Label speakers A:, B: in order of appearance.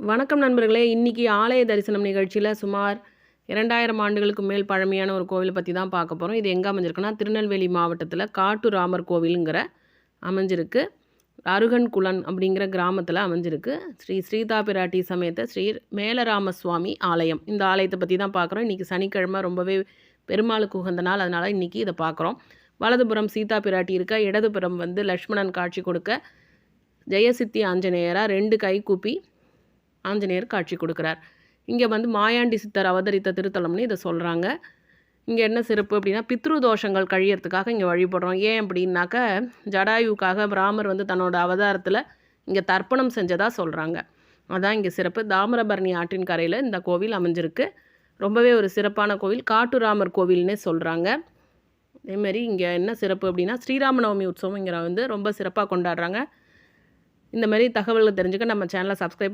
A: வணக்கம் நண்பர்களே. இன்னைக்கு ஆலய தரிசனம் நிகழ்ச்சியில் சுமார் 2000 ஆண்டுகளுக்கு மேல் பழமையான ஒரு கோவிலை பற்றி தான் பார்க்க போகிறோம். இது எங்கே அமைஞ்சிருக்குன்னா திருநெல்வேலி மாவட்டத்தில் காட்டுராமர் கோவிலுங்கிற அமைஞ்சிருக்கு. அருகன்குளன் அப்படிங்கிற கிராமத்தில் அமைஞ்சிருக்கு. ஸ்ரீ சீதா பிராட்டி சமேத ஸ்ரீ மேலராம சுவாமி ஆலயம். இந்த ஆலயத்தை பற்றி தான் பார்க்குறோம். இன்றைக்கி சனிக்கிழமை ரொம்பவே பெருமாளுக்கு உகந்த நாள், அதனால் இன்றைக்கி இதை பார்க்குறோம். வலதுபுறம் சீதா பிராட்டி இருக்க, இடதுபுறம் லக்ஷ்மணன் காட்சி கொடுக்க, ஜெயசித்தி ஆஞ்சநேயராக 2 கை கூப்பி ஆஞ்சநேயர் காட்சி கொடுக்குறார். இங்கே மாயாண்டி சித்தர் அவதரித்த திருத்தலம்னு இதை சொல்கிறாங்க. இங்கே என்ன சிறப்பு அப்படின்னா, பித்ரு தோஷங்கள் கழியறதுக்காக இங்கே வழிபடுறோம். ஏன் அப்படின்னாக்க, ஜடாயுக்காக ராமர் தன்னோட அவதாரத்தில் இங்கே தர்ப்பணம் செஞ்சதாக சொல்கிறாங்க. அதான் இங்கே சிறப்பு. தாமிரபரணி ஆற்றின் கரையில் இந்த கோவில் அமைஞ்சிருக்கு. ரொம்பவே ஒரு சிறப்பான கோவில், காட்டுராமர் கோவில்னே சொல்கிறாங்க. அதேமாரி இங்கே என்ன சிறப்பு அப்படின்னா, ஸ்ரீராமநவமி உற்சவம் இங்கே ரொம்ப சிறப்பாக கொண்டாடுறாங்க. இந்த மாதிரி தகவல்கள் தெரிஞ்சுக்க நம்ம சேனலை சப்ஸ்கிரைப்